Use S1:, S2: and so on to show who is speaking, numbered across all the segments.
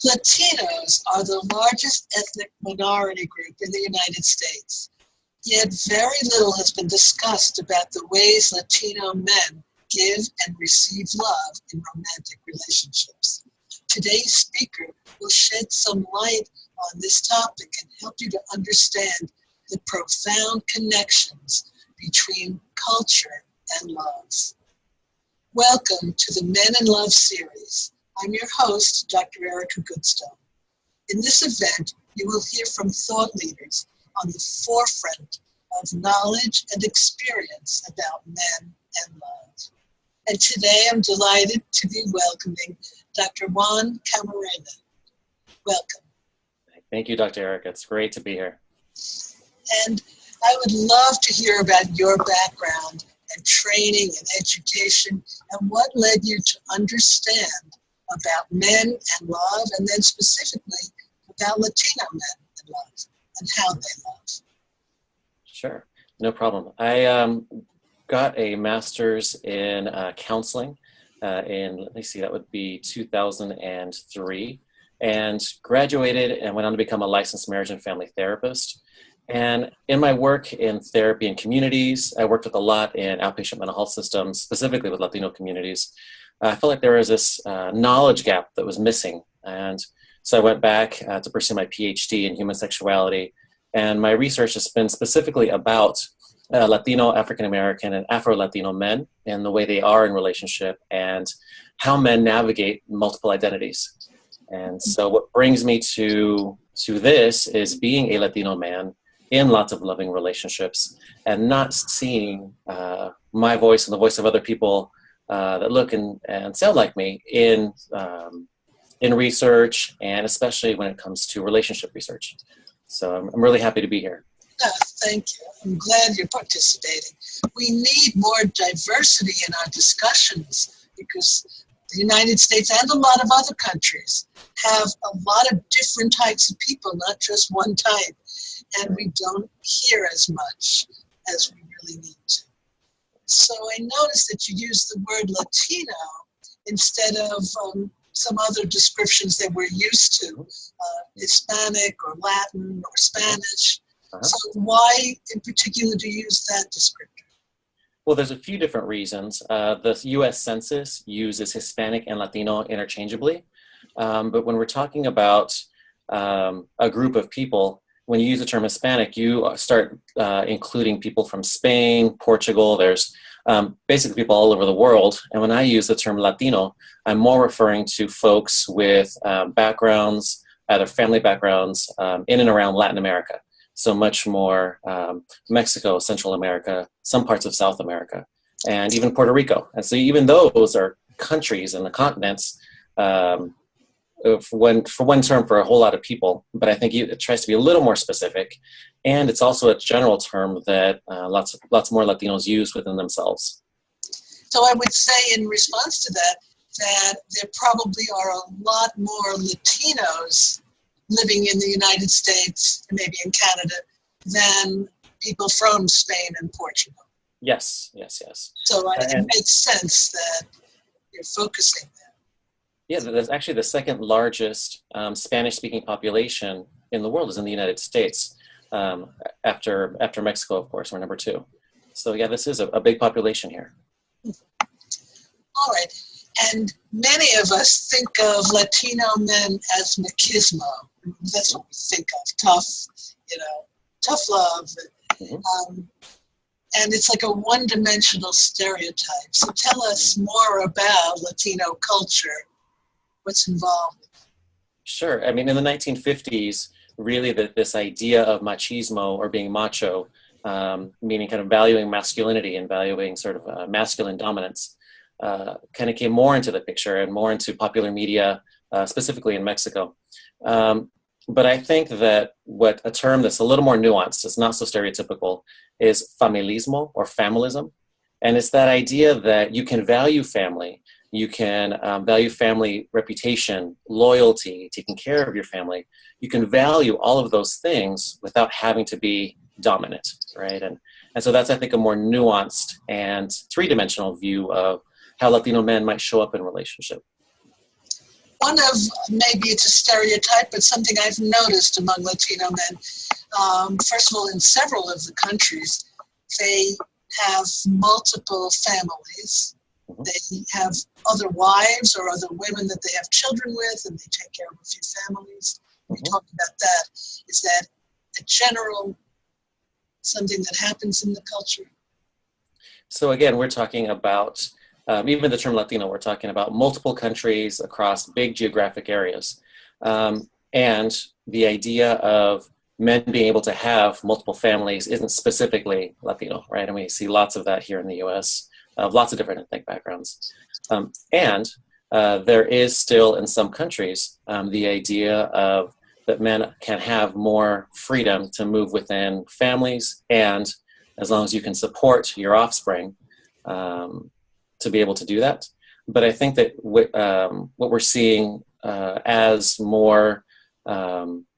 S1: Latinos are the largest ethnic minority group in the United States, yet very little has been discussed about the ways Latino men give and receive love in romantic relationships. Today's speaker will shed some light on this topic and help you to understand the profound connections between culture and love. Welcome to the Men in Love series. I'm your host, Dr. Erica Goodstone. In this event, you will hear from thought leaders on the forefront of knowledge and experience about men and love. And today I'm delighted to be welcoming Dr. Juan Camarena. Welcome.
S2: Thank you, Dr. Erica. It's great to be here.
S1: And I would love to hear about your background and training and education and what led you to understand about men and love, and then specifically about Latino men and love and how they love.
S2: Sure, no problem. I got a master's in counseling let me see, that would be 2003, and graduated and went on to become a licensed marriage and family therapist. And in my work in therapy and communities, I worked with a lot in outpatient mental health systems, specifically with Latino communities. I felt like there was this knowledge gap that was missing. And so I went back to pursue my PhD in human sexuality. And my research has been specifically about Latino, African-American, and Afro-Latino men and the way they are in relationship and how men navigate multiple identities. And so what brings me to this is being a Latino man in lots of loving relationships and not seeing my voice and the voice of other people that look and sound like me in research, and especially when it comes to relationship research. So I'm really happy to be here.
S1: Thank you. I'm glad you're participating. We need more diversity in our discussions because the United States and a lot of other countries have a lot of different types of people, not just one type, and we don't hear as much as we really need to. So I noticed that you used the word Latino instead of some other descriptions that we're used to, Hispanic or Latin or Spanish. So why in particular do you use that descriptor?
S2: Well, there's a few different reasons. The U.S. Census uses Hispanic and Latino interchangeably. But when we're talking about a group of people, when you use the term Hispanic, you start including people from Spain, Portugal. There's basically people all over the world. And when I use the term Latino, I'm more referring to folks with backgrounds, either family backgrounds, in and around Latin America. So much more Mexico, Central America, some parts of South America, and even Puerto Rico. And so even those are countries and the continents, for one term for a whole lot of people, but I think it tries to be a little more specific, and it's also a general term that lots more Latinos use within themselves.
S1: So I would say in response to that there probably are a lot more Latinos living in the United States and maybe in Canada than people from Spain and Portugal.
S2: Yes.
S1: So it makes sense that you're focusing there.
S2: Yeah, there's actually the second largest Spanish-speaking population in the world is in the United States. After Mexico, of course, we're number 2. So yeah, this is a big population here.
S1: All right. And many of us think of Latino men as machismo. That's what we think of, tough love. Mm-hmm. And it's like a one-dimensional stereotype. So tell us more about Latino culture. What's involved?
S2: Sure. I mean, in the 1950s, really this idea of machismo or being macho, meaning kind of valuing masculinity and valuing sort of masculine dominance, kind of came more into the picture and more into popular media, specifically in Mexico. But I think that what a term that's a little more nuanced, it's not so stereotypical, is familismo or familism. And it's that idea that you can value family, you can value family reputation, loyalty, taking care of your family. You can value all of those things without having to be dominant, right? And so that's, I think, a more nuanced and three-dimensional view of how Latino men might show up in relationship.
S1: one of, maybe it's a stereotype, but something I've noticed among Latino men, first of all, in several of the countries, they have multiple families. They have other wives or other women that they have children with, and they take care of a few families. We talked about that. Is that a general something that happens in the culture?
S2: So again, we're talking about, even the term Latino, we're talking about multiple countries across big geographic areas. And the idea of men being able to have multiple families isn't specifically Latino, right? And we see lots of that here in the US, lots of different ethnic backgrounds. And there is still in some countries the idea of that men can have more freedom to move within families, and as long as you can support your offspring, to be able to do that. But I think that what we're seeing as more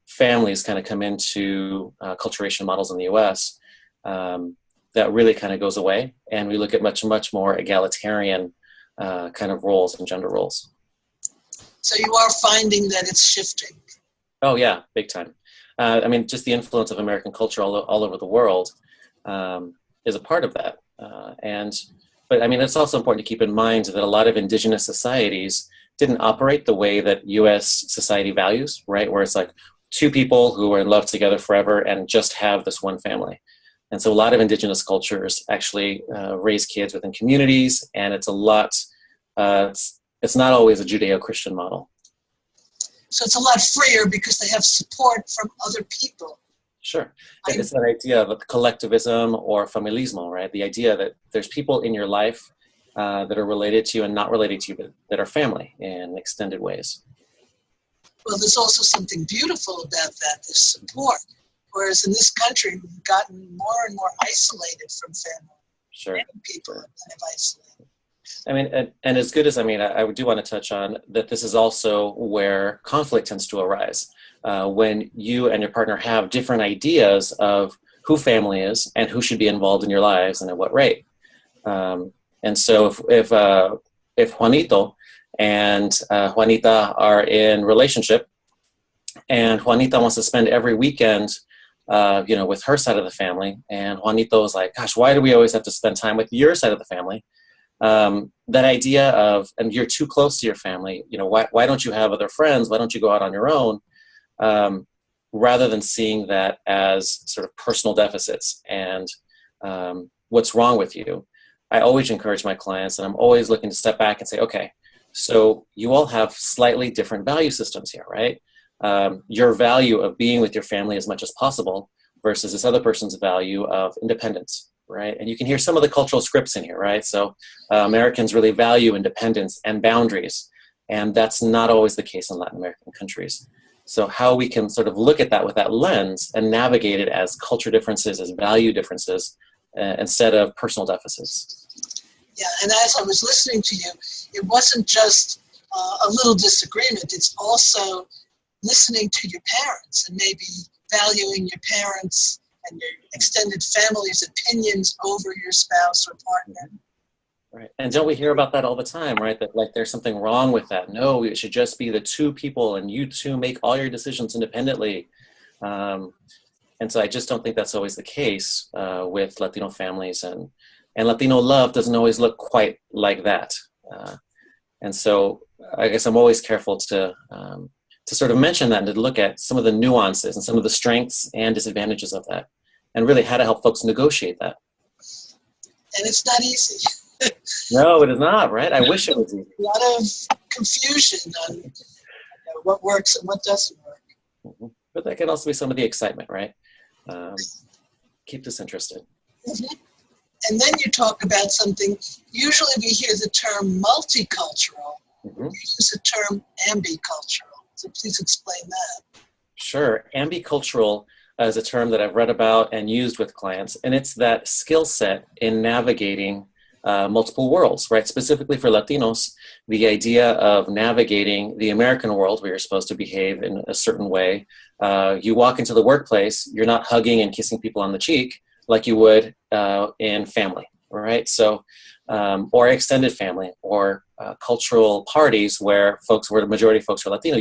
S2: families kind of come into acculturation models in the US, that really kind of goes away, and we look at much more egalitarian kind of roles and gender roles.
S1: So you are finding that it's shifting?
S2: Oh yeah, big time. I mean, just the influence of American culture all over the world is a part of that. But I mean, it's also important to keep in mind that a lot of indigenous societies didn't operate the way that U.S. society values, right? Where it's like two people who are in love together forever and just have this one family. And so a lot of indigenous cultures actually raise kids within communities, and it's a lot, it's not always a Judeo-Christian model.
S1: So it's a lot freer because they have support from other people.
S2: Sure. It's that idea of collectivism or familismo, right? The idea that there's people in your life that are related to you and not related to you, but that are family in extended ways.
S1: Well, there's also something beautiful about that, this support. Whereas in this country, we've gotten more and more isolated from family.
S2: Sure.
S1: Many people have isolated.
S2: I mean, and as good as, I mean, I do want to touch on that this is also where conflict tends to arise. When you and your partner have different ideas of who family is and who should be involved in your lives and at what rate. And so if Juanito and Juanita are in relationship, and Juanita wants to spend every weekend with her side of the family, and Juanito is like, gosh, why do we always have to spend time with your side of the family? That idea of, and you're too close to your family, why don't you have other friends? Why don't you go out on your own? Rather than seeing that as sort of personal deficits and what's wrong with you, I always encourage my clients, and I'm always looking to step back and say, okay, so you all have slightly different value systems here, right? Your value of being with your family as much as possible versus this other person's value of independence. Right? And you can hear some of the cultural scripts in here, right? So Americans really value independence and boundaries, and that's not always the case in Latin American countries. So how we can sort of look at that with that lens and navigate it as culture differences, as value differences, instead of personal deficits.
S1: Yeah, and as I was listening to you, it wasn't just a little disagreement, it's also listening to your parents and maybe valuing your parents and your extended family's opinions over your spouse or partner.
S2: Right. And don't we hear about that all the time, right? That like there's something wrong with that. No, it should just be the two people and you two make all your decisions independently. And so I just don't think that's always the case with Latino families, and Latino love doesn't always look quite like that. And so I guess I'm always careful to sort of mention that and to look at some of the nuances and some of the strengths and disadvantages of that, and really how to help folks negotiate that.
S1: And it's not easy.
S2: No, it is not, right? I wish it was easy.
S1: A lot of confusion on what works and what doesn't work.
S2: Mm-hmm. But that can also be some of the excitement, right? Keep us interested.
S1: Mm-hmm. And then you talk about something, usually we hear the term multicultural. Mm-hmm. You use the term ambicultural. So please explain that.
S2: Sure. Ambicultural is a term that I've read about and used with clients, and it's that skill set in navigating multiple worlds, right? Specifically for Latinos, the idea of navigating the American world where you're supposed to behave in a certain way. You walk into the workplace, you're not hugging and kissing people on the cheek like you would in family, right? So, or extended family, or cultural parties where the majority of folks are Latino,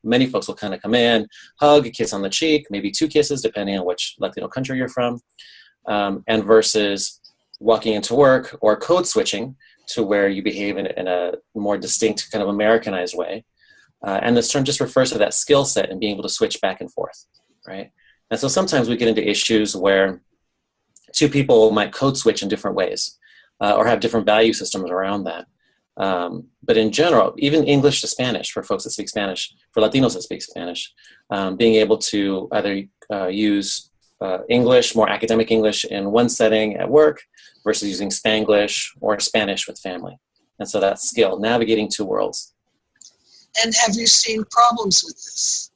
S2: many folks will kind of come in, hug, a kiss on the cheek, maybe 2 kisses, depending on which Latino country you're from, and versus walking into work or code switching to where you behave in a more distinct kind of Americanized way. And this term just refers to that skill set and being able to switch back and forth, right? And so sometimes we get into issues where 2 people might code switch in different ways or have different value systems around that. But in general, even English to Spanish for folks that speak Spanish, for Latinos that speak Spanish, being able to either use English, more academic English in one setting at work versus using Spanglish or Spanish with family. And so that skill, navigating 2 worlds.
S1: And have you seen problems with this?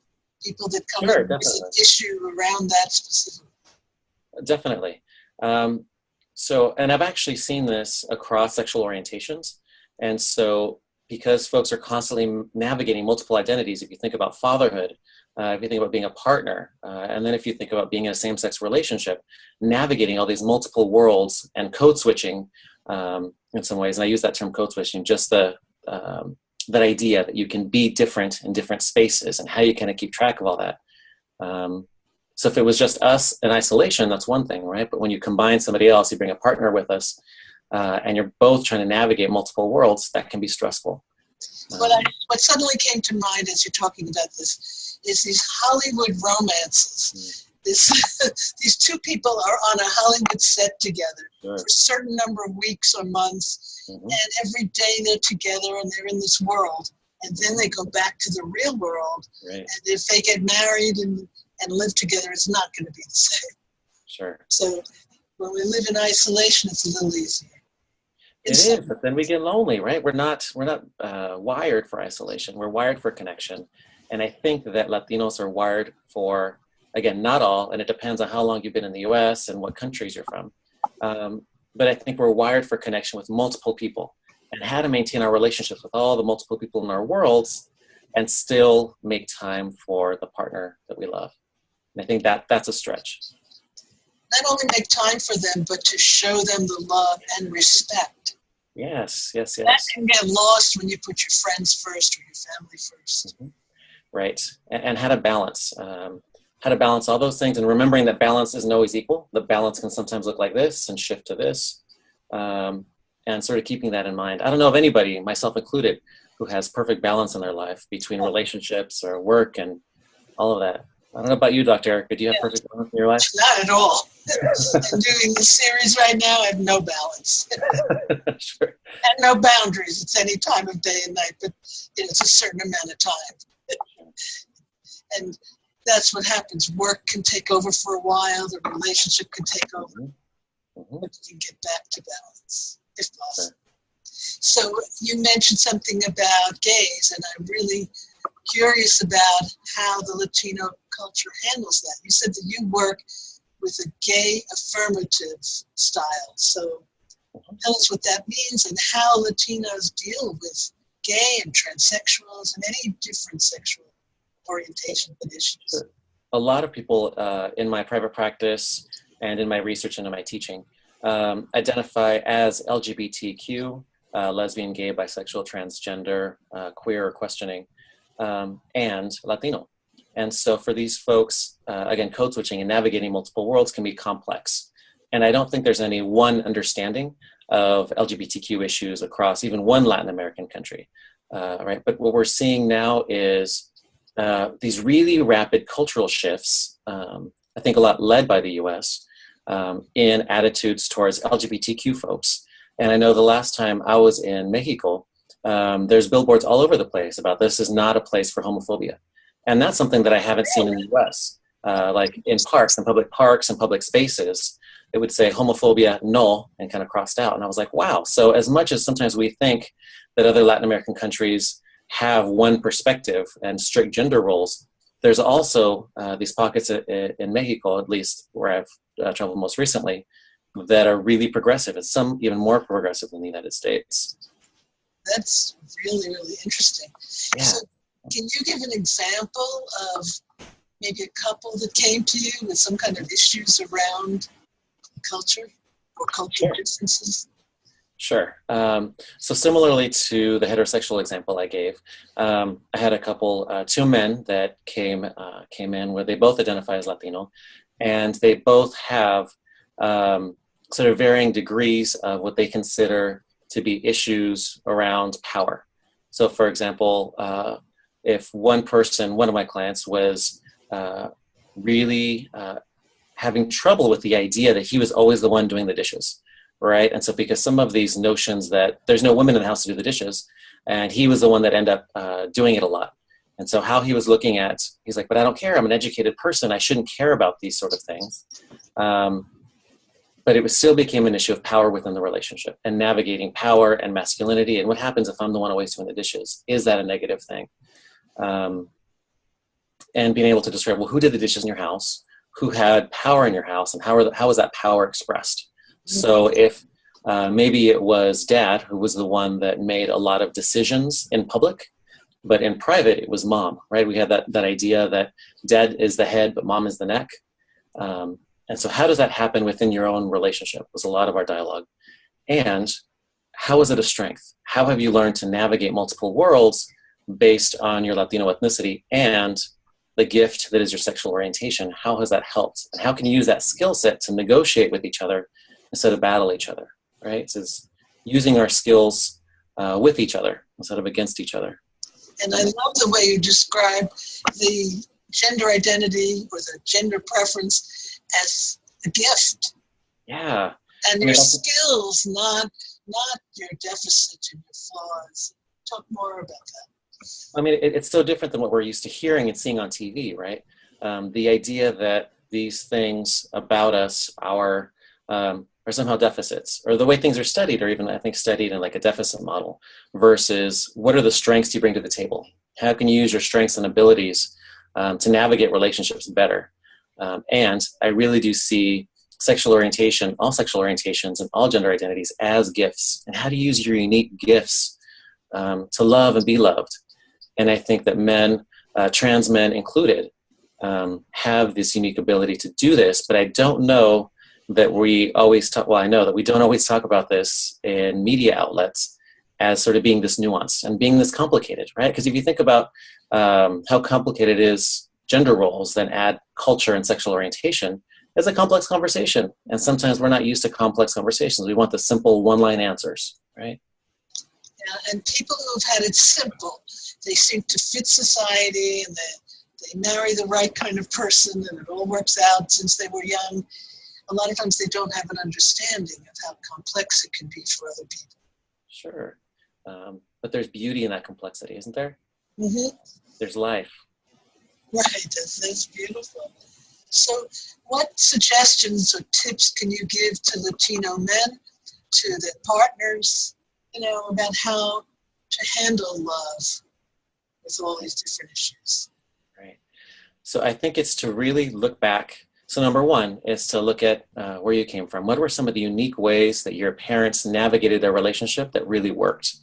S1: People that come in with an issue around that specifically?
S2: Definitely. And I've actually seen this across sexual orientations. And so because folks are constantly navigating multiple identities, if you think about fatherhood, if you think about being a partner, and then if you think about being in a same-sex relationship, navigating all these multiple worlds and code switching in some ways, and I use that term code switching, just that idea that you can be different in different spaces and how you kind of keep track of all that. So if it was just us in isolation, that's one thing, right? But when you combine somebody else, you bring a partner with us, and you're both trying to navigate multiple worlds, that can be stressful.
S1: What suddenly came to mind as you're talking about this is these Hollywood romances. These 2 people are on a Hollywood set together for a certain number of weeks or months, and every day they're together and they're in this world, and then they go back to the real world. Right. And if they get married and live together, it's not going to be the same.
S2: Sure.
S1: So when we live in isolation, it's a little easier.
S2: It is, but then we get lonely, right? We're not wired for isolation. We're wired for connection. And I think that Latinos are wired for, again, not all, and it depends on how long you've been in the US and what countries you're from. But I think we're wired for connection with multiple people and how to maintain our relationships with all the multiple people in our worlds and still make time for the partner that we love. And I think that's a stretch.
S1: Not only make time for them, but to show them the love and respect.
S2: Yes. That
S1: can get lost when you put your friends first or your family first.
S2: Mm-hmm. Right. And how to balance. How to balance all those things, and remembering that balance isn't always equal. The balance can sometimes look like this and shift to this. And sort of keeping that in mind. I don't know of anybody, myself included, who has perfect balance in their life between relationships or work and all of that. I don't know about you, Dr. Erica. Do you have perfect balance in your life?
S1: Not at all. I'm doing this series right now. I have no balance.
S2: Sure.
S1: And no boundaries. It's any time of day and night, but it's a certain amount of time. And that's what happens. Work can take over for a while. The relationship can take over. But you can get back to balance, if possible. So you mentioned something about gays, and I'm really curious about how the Latino culture handles that. You said that you work with a gay affirmative style. So tell us what that means and how Latinos deal with gay and transsexuals and any different sexual orientation and issues.
S2: A lot of people in my private practice and in my research and in my teaching identify as LGBTQ, lesbian, gay, bisexual, transgender, queer or questioning, and Latino. And so for these folks, again, code switching and navigating multiple worlds can be complex. And I don't think there's any one understanding of LGBTQ issues across even one Latin American country, right? But what we're seeing now is these really rapid cultural shifts, I think a lot led by the US, in attitudes towards LGBTQ folks. And I know the last time I was in Mexico, there's billboards all over the place about this is not a place for homophobia. And that's something that I haven't seen in the US. Like in parks, in public spaces, it would say homophobia, no, and kind of crossed out. And I was like, wow. So as much as sometimes we think that other Latin American countries have one perspective and strict gender roles, there's also these pockets in Mexico, at least where I've traveled most recently, that are really progressive, and some even more progressive than the United States.
S1: That's really, really interesting.
S2: Yeah.
S1: So can you give an example of maybe a couple that came to you with some kind of issues around culture or cultural differences?
S2: Sure. So similarly to the heterosexual example I gave, I had a couple, two men that came in where they both identify as Latino, and they both have sort of varying degrees of what they consider to be issues around power. So, for example, if one person, one of my clients, was really having trouble with the idea that he was always the one doing the dishes, right? And so because some of these notions that there's no women in the house to do the dishes, and he was the one that ended up doing it a lot. And so how he was looking at, he's like, but I don't care. I'm an educated person. I shouldn't care about these sort of things. But it was still became an issue of power within the relationship and navigating power and masculinity. And what happens if I'm the one always doing the dishes? Is that a negative thing? And being able to describe, well, who did the dishes in your house? Who had power in your house? And how was that power expressed? So if maybe it was dad who was the one that made a lot of decisions in public, but in private it was mom, right? We had that idea that dad is the head, but mom is the neck. And so how does that happen within your own relationship was a lot of our dialogue. And how is it a strength? How have you learned to navigate multiple worlds based on your Latino ethnicity and the gift that is your sexual orientation? How has that helped? And how can you use that skill set to negotiate with each other instead of battle each other, right? So it's using our skills with each other instead of against each other.
S1: And I love the way you describe the gender identity or the gender preference as a gift.
S2: Yeah.
S1: And your skills, not your deficits and your flaws. Talk more about that.
S2: I mean, it's so different than what we're used to hearing and seeing on TV, right? The idea that these things about us are somehow deficits, or the way things are studied, or even I think studied in like a deficit model, versus what are the strengths you bring to the table? How can you use your strengths and abilities to navigate relationships better? And I really do see sexual orientation, all sexual orientations, and all gender identities as gifts. And how to use your unique gifts to love and be loved. And I think that men, trans men included, have this unique ability to do this, but I don't know that we always talk, well, I know that we don't always talk about this in media outlets as sort of being this nuanced and being this complicated, right? Because if you think about how complicated it is gender roles, then add culture and sexual orientation, it's a complex conversation. And sometimes we're not used to complex conversations. We want the simple one-line answers, right?
S1: Yeah, and people who've had it simple, they seem to fit society, and they marry the right kind of person, and it all works out since they were young. A lot of times they don't have an understanding of how complex it can be for other people.
S2: Sure. But there's beauty in that complexity, isn't there?
S1: Mm-hmm.
S2: There's life.
S1: Right, that's beautiful. So what suggestions or tips can you give to Latino men, to their partners, about how to handle love with all these different issues?
S2: Right. So I think it's to really look back. So number one is to look at where you came from. What were some of the unique ways that your parents navigated their relationship that really worked?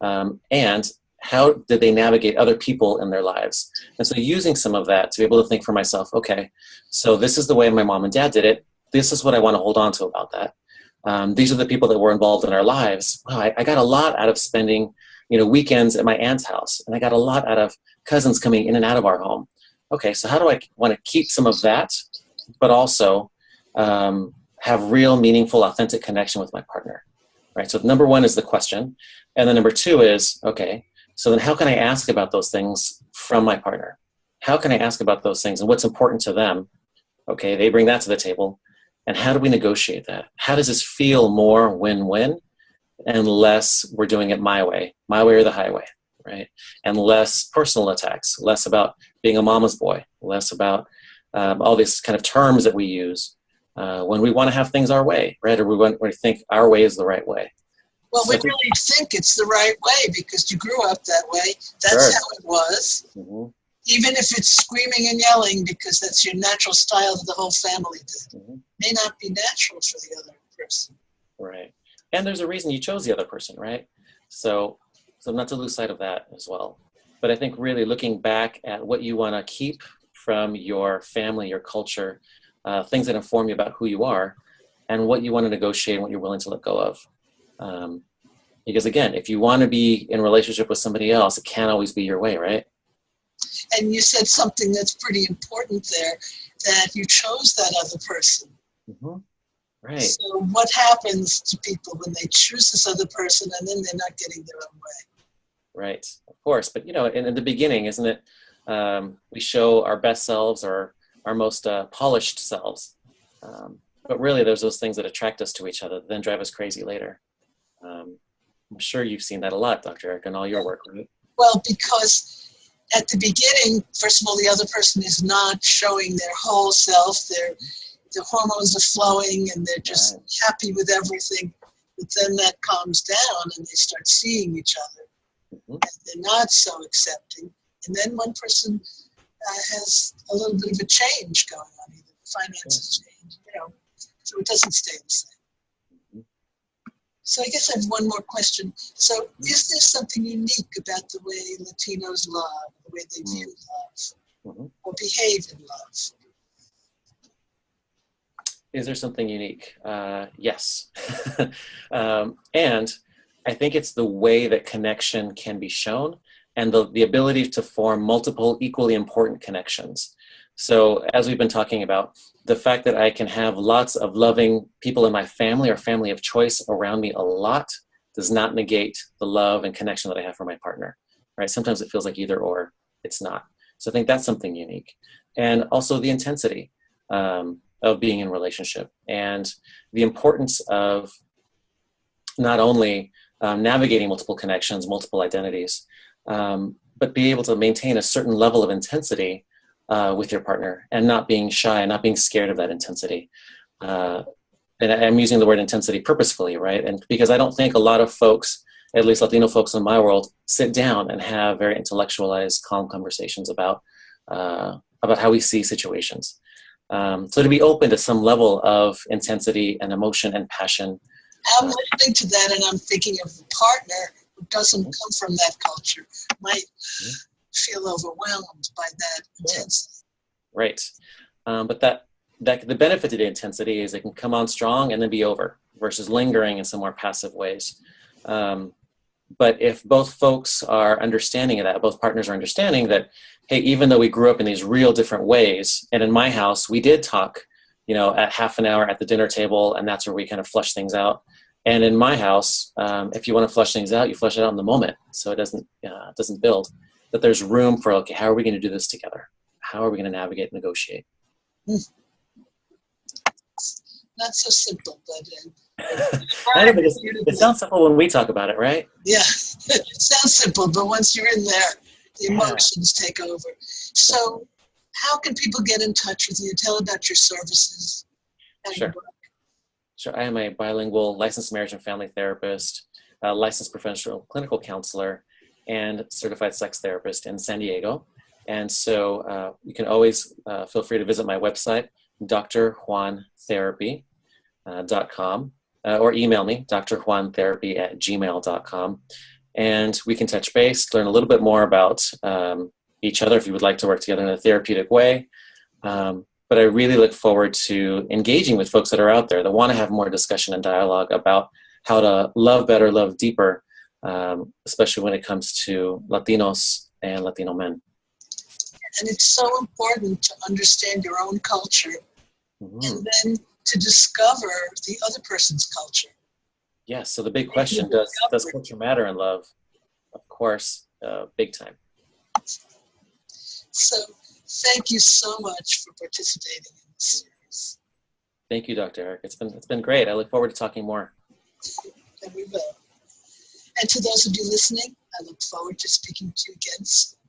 S2: And how did they navigate other people in their lives? And so using some of that to be able to think for myself, okay, so this is the way my mom and dad did it. This is what I want to hold on to about that. These are the people that were involved in our lives. Wow, I got a lot out of spending, weekends at my aunt's house. And I got a lot out of cousins coming in and out of our home. Okay, so how do I want to keep some of that, but also have real, meaningful, authentic connection with my partner, right? So number one is the question. And then number two is, okay, so then how can I ask about those things from my partner? How can I ask about those things and what's important to them? Okay, they bring that to the table. And how do we negotiate that? How does this feel more win-win and less we're doing it my way or the highway, right? And less personal attacks, less about being a mama's boy, less about all these kind of terms that we use when we want to have things our way, right? Or we think our way is the right way.
S1: Well, we really think it's the right way because you grew up that way. That's how it was. Mm-hmm. Even if it's screaming and yelling because that's your natural style that the whole family did. Mm-hmm. May not be natural for the other person.
S2: Right. And there's a reason you chose the other person, right? So not to lose sight of that as well. But I think really looking back at what you want to keep from your family, your culture, things that inform you about who you are, and what you want to negotiate and what you're willing to let go of. Because again, if you want to be in a relationship with somebody else, it can't always be your way, right?
S1: And you said something that's pretty important there, that you chose that other person.
S2: Mm-hmm. Right.
S1: So what happens to people when they choose this other person and then they're not getting their own way?
S2: Right, of course. But, in the beginning, isn't it, we show our best selves or our most polished selves. But really, there's those things that attract us to each other that then drive us crazy later. I'm sure you've seen that a lot, Dr. Eric, in all your work, right?
S1: Well, because at the beginning, first of all, the other person is not showing their whole self. The hormones are flowing and they're just happy with everything. But then that calms down and they start seeing each other. Mm-hmm. And they're not so accepting. And then one person has a little bit of a change going on, either finances change, so it doesn't stay the same. So I guess I have one more question. So is there something unique about the way Latinos love, the way they view love, or behave in love?
S2: Is there something unique? Yes. And I think it's the way that connection can be shown and the ability to form multiple equally important connections. So as we've been talking about, the fact that I can have lots of loving people in my family or family of choice around me a lot does not negate the love and connection that I have for my partner, right? Sometimes it feels like either or, it's not. So I think that's something unique. And also the intensity of being in a relationship and the importance of not only navigating multiple connections, multiple identities, but be able to maintain a certain level of intensity with your partner and not being shy and not being scared of that intensity. And I'm using the word intensity purposefully, right? And because I don't think a lot of folks, at least Latino folks in my world, sit down and have very intellectualized, calm conversations about how we see situations. So to be open to some level of intensity and emotion and passion.
S1: I'm listening to that and I'm thinking of a partner who doesn't come from that culture, might feel overwhelmed by that intensity.
S2: Right. But that the benefit to the intensity is it can come on strong and then be over versus lingering in some more passive ways. But if both folks are understanding of that, both partners are understanding that, hey, even though we grew up in these real different ways, and in my house, we did talk, at half an hour at the dinner table, and that's where we kind of flush things out. And in my house, if you want to flush things out, you flush it out in the moment, so it doesn't build. That there's room for, okay, how are we going to do this together? How are we going to navigate and negotiate?
S1: Not so simple, but
S2: it sounds simple when we talk about it, right?
S1: Yeah, it sounds simple, but once you're in there, the emotions take over. So how can people get in touch with you? Tell about your services.
S2: Sure. I am a bilingual licensed marriage and family therapist, licensed professional clinical counselor, and certified sex therapist in San Diego. And so you can always feel free to visit my website, drjuantherapy.com, or email me, drjuantherapy@gmail.com. And we can touch base, learn a little bit more about each other if you would like to work together in a therapeutic way. But I really look forward to engaging with folks that are out there that want to have more discussion and dialogue about how to love better, love deeper, especially when it comes to Latinos and Latino men.
S1: And it's so important to understand your own culture and then to discover the other person's culture.
S2: Yes, so the big question, does culture matter in love? Of course, big time.
S1: So thank you so much for participating in this series.
S2: Thank you, Dr. Eric. It's been great. I look forward to talking more.
S1: And we will. And to those of you listening, I look forward to speaking to you again soon.